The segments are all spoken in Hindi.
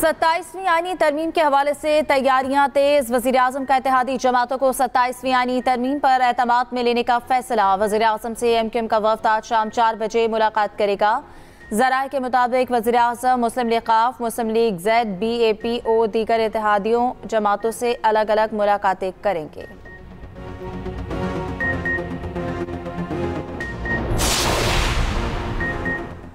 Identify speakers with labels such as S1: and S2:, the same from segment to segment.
S1: 27वीं आईनी तरमीम के हवाले से तैयारियां तेज। वज़ीर आज़म का इत्तेहादी जमातों को 27वीं आईनी तरमीम पर एतमाद में लेने का फैसला। वज़ीर आज़म से MQM का वफ़द आज शाम 4 बजे मुलाकात करेगा। ज़राए के मुताबिक वज़ीर आज़म मुस्लिम लीग क़ाफ, मुस्लिम लीग ज़ेड, BAPO दीगर इत्तेहादियों जमातों से अलग अलग मुलाकातें करेंगे।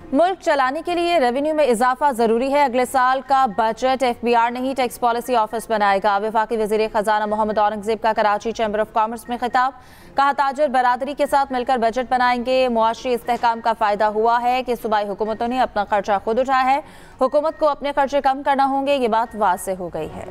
S1: मुल्क चलाने के लिए रेवेन्यू में इजाफा जरूरी है। अगले साल का बजट FBR नहीं, टैक्स पॉलिसी ऑफिस बनाएगा। वफाकी वज़ीर खजाना मोहम्मद औरंगजेब का कराची चैम्बर ऑफ कॉमर्स में खिताब। कहा, ताजर बरादरी के साथ मिलकर बजट बनाएंगे। मुआशी इस्तेहकाम का फायदा हुआ है कि सूबाई हुकूमतों ने अपना खर्चा खुद उठाया है। हुकूमत को अपने खर्चे कम करना होंगे, ये बात वाज़ेह हो गई है।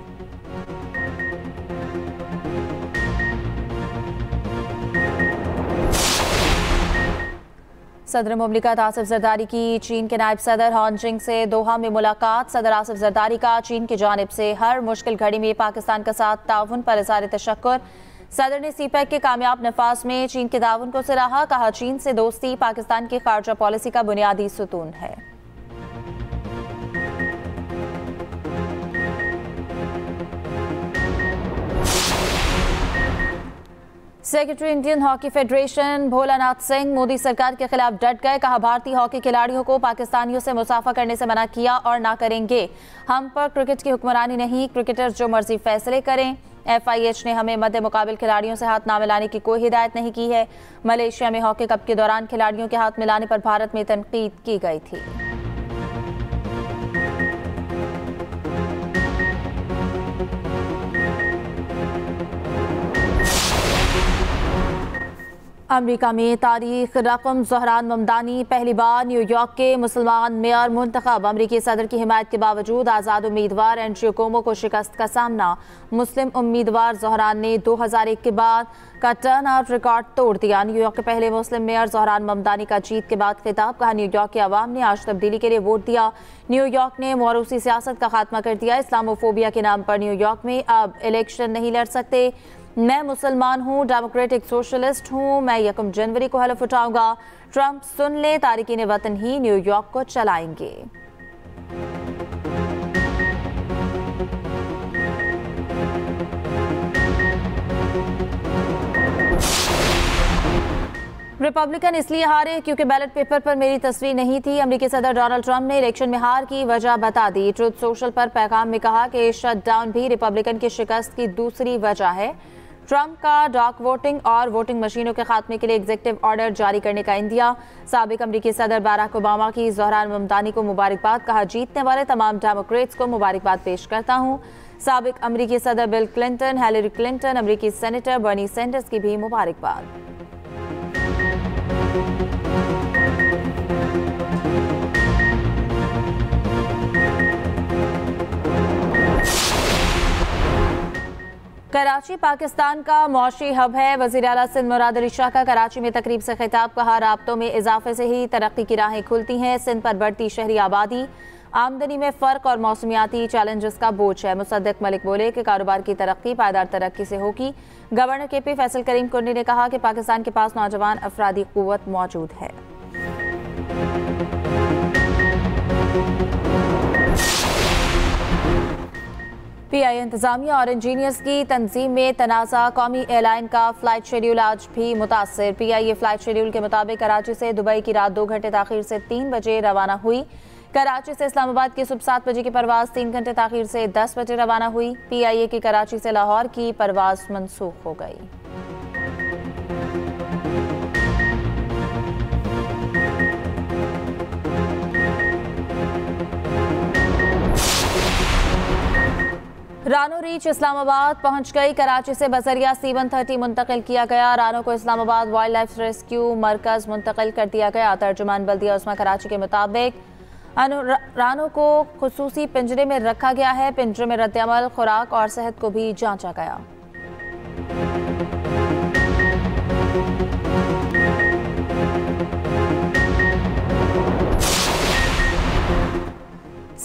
S1: सदर मुमलिकत आसिफ जरदारी की चीन के नायब सदर हानजिंग से दोहा में मुलाकात। सदर आसिफ जरदारी का चीन की जानिब से हर मुश्किल घड़ी में पाकिस्तान के साथ ताउन पर इज़हार तशक्कुर। सदर ने CPEC के कामयाब नफाज में चीन के ताउन को सराहा। कहा, चीन से दोस्ती पाकिस्तान की खारजा पॉलिसी का बुनियादी सुतून है। Secretary Indian hockey federation Bholanath Singh Modi सरकार के खिलाफ डट गए। कहा, भारतीय हॉकी खिलाड़ियों को पाकिस्तानियों से मुसाफा करने से मना किया और ना करेंगे। हम पर क्रिकेट की हुक्मरानी नहीं, क्रिकेटर्स जो मर्जी फैसले करें। FIH ने हमें मद्दे मुकाबिल खिलाड़ियों से हाथ ना मिलाने की कोई हिदायत नहीं की है। मलेशिया में हॉकी कप के दौरान खिलाड़ियों के हाथ मिलाने पर भारत में तनकीद की गई थी। अमेरिका में तारीख रकम ज़हरान ममदानी पहली बार न्यूयॉर्क के मुसलमान मेयर मुंतखब। अमेरिकी सदर की हिमायत के बावजूद आज़ाद उम्मीदवार एंड्रयू कुओमो को शिकस्त का सामना। मुस्लिम उम्मीदवार ज़हरान ने 2001 के बाद का टर्न आउट रिकॉर्ड तोड़ दिया। न्यूयॉर्क के पहले मुस्लिम मेयर ज़हरान ममदानी का जीत के बाद खिताब। कहा, न्यूयॉर्क के अवाम ने आज तब्दीली के लिए वोट दिया। न्यूयॉर्क ने मौरूसी सियासत का खात्मा कर दिया। इस्लामोफोबिया के नाम पर न्यूयॉर्क में अब इलेक्शन नहीं लड़ सकते। मैं मुसलमान हूँ, डेमोक्रेटिक सोशलिस्ट हूँ, मैं 1 जनवरी को हलफ उठाऊंगा। ट्रंप सुन ले, तारिकीन वतन ही न्यूयॉर्क को चलाएंगे। रिपब्लिकन इसलिए हारे क्योंकि बैलेट पेपर पर मेरी तस्वीर नहीं थी। अमेरिकी सदर डोनाल्ड ट्रंप ने इलेक्शन में हार की वजह बता दी। ट्रुथ सोशल पर पैगाम में कहा कि शटडाउन भी रिपब्लिकन की शिकस्त की दूसरी वजह है। ट्रंप का डार्क वोटिंग और वोटिंग मशीनों के खात्मे के लिए एग्जीक्यूटिव ऑर्डर जारी करने का इंदिया। साबिक अमेरिकी सदर बराक ओबामा की ज़हरान ममदानी को मुबारकबाद। कहा, जीतने वाले तमाम डेमोक्रेट्स को मुबारकबाद पेश करता हूँ। साबिक अमेरिकी सदर बिल क्लिंटन, हिलरी क्लिंटन, अमेरिकी सेनेटर बर्नी सैंडर्स की भी मुबारकबाद। कराची पाकिस्तान का मौशी हब है। वज़ीर आला सिंध मुराद अली शाह का कराची में तकरीब से खिताब। कहा, राब्तों में इजाफे से ही तरक्की की राहें खुलती हैं। सिंध पर बढ़ती शहरी आबादी, आमदनी में फ़र्क और मौसमियाती चैलेंजेस का बोझ है। मुसद्दिक मलिक बोले कि कारोबार की तरक्की पायदार तरक्की से होगी। गवर्नर KP फैसल करीम कुर्नी ने कहा कि पाकिस्तान के पास नौजवान अफरादी क़ुव्वत मौजूद है। PI इंतजामिया और इंजीनियर्स की तंजीम में तनाज़ा। कौमी एयरलाइन का फ़्लाइट शेड्यूल आज भी मुतासर। PIA फ़्लाइट शेड्यूल के मुताबिक कराची से दुबई की रात 2 घंटे ताख़ीर से 3 बजे रवाना हुई। कराची से इस्लामाबाद की सुबह 7 बजे की परवाज़ 3 घंटे ताख़ीर से 10 बजे रवाना हुई। PIA की कराची से लाहौर की परवाज़ मनसूख हो गई। रानो रीच इस्लामाबाद पहुंच गई। कराची से बजरिया C-130 मुंतकिल किया गया। रानो को इस्लामाबाद वाइल्ड लाइफ रेस्क्यू मरकज मुंतकिल कर दिया गया। तर्जुमान बल्दिया उस्मा कराची के मुताबिक रानो को खुसूसी पिंजरे में रखा गया है। पिंजरे में रद्द-ए-अमल, खुराक और सेहत को भी जांचा गया।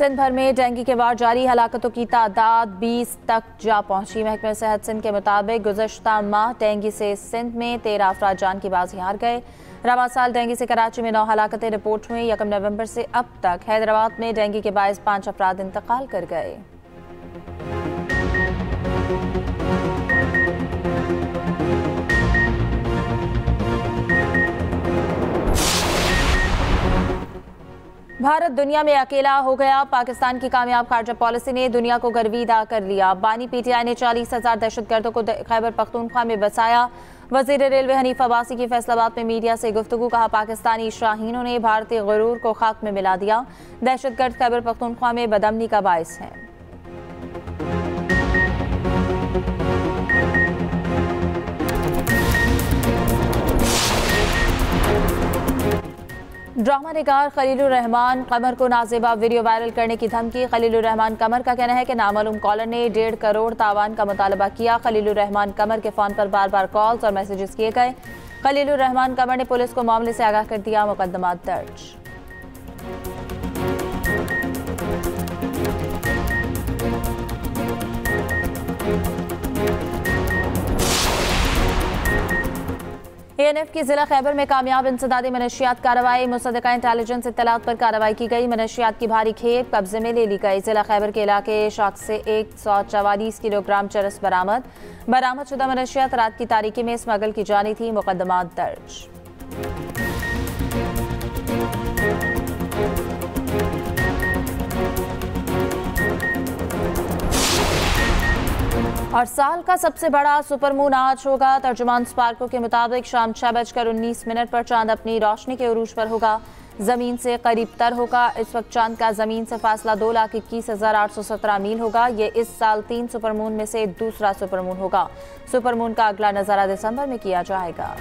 S1: सिंध भर में डेंगू के वार जारी, हलाकतों की तादाद 20 तक जा पहुंची। महकमा सेहत सिंध के मुताबिक गुज़श्ता माह डेंगू से सिंध में 13 अफराद जान की बाजी हार गए। रवा साल डेंगू से कराची में 9 हलाकतें रिपोर्ट हुई। 1 नवंबर से अब तक हैदराबाद में डेंगू के बायस 5 अफराद इंतकाल कर गए। भारत दुनिया में अकेला हो गया। पाकिस्तान की कामयाब खारजा पॉलिसी ने दुनिया को गर्विदा कर लिया। बानी पीटीआई ने 40,000 दहशतगर्दों को खैबर पख्तूनख्वा में बसाया। वजीर रेलवे हनीफ अब्बासी की फैसलाबाद में मीडिया से गुफ्तगू, कहा पाकिस्तानी शाहीनों ने भारतीय गुरूर को खाक में मिला दिया। दहशतगर्द खैबर पख्तूनख्वा में बदअमनी का बायस है। ड्रामा निगार खलीलुर रहमान कमर को नाजेबा वीडियो वायरल करने की धमकी। खलीलुर रहमान कमर का कहना है कि नामालूम कॉलर ने 1.5 करोड़ तावान का मुतालबा किया। खलीलुर रहमान कमर के फोन पर बार बार कॉल्स और मैसेजेस किए गए। खलीलुर रहमान कमर ने पुलिस को मामले से आगाह कर दिया। मुकदमा दर्ज। ANF की जिला खैबर में कामयाब इंसदादी मनशियात कार्रवाई। मुसद्दका इंटेलिजेंस इत्तलात पर कार्रवाई की गई। मनशियात की भारी खेप कब्जे में ले ली गई। जिला खैबर के इलाके शाख से 144 किलोग्राम चरस बरामद शुदा मनशियात रात की तारीकी में स्मगल की जानी थी। मुकदमा दर्ज। और साल का सबसे बड़ा सुपरमून आज होगा। तर्जुमान स्पार्को के मुताबिक शाम 6:19 पर चांद अपनी रोशनी के उरूज पर होगा। जमीन से करीब तर होगा। इस वक्त चांद का जमीन से फासला 2,21,817 मील होगा। ये इस साल 3 सुपरमून में से दूसरा सुपरमून होगा। सुपरमून का अगला नजारा दिसंबर में किया जाएगा।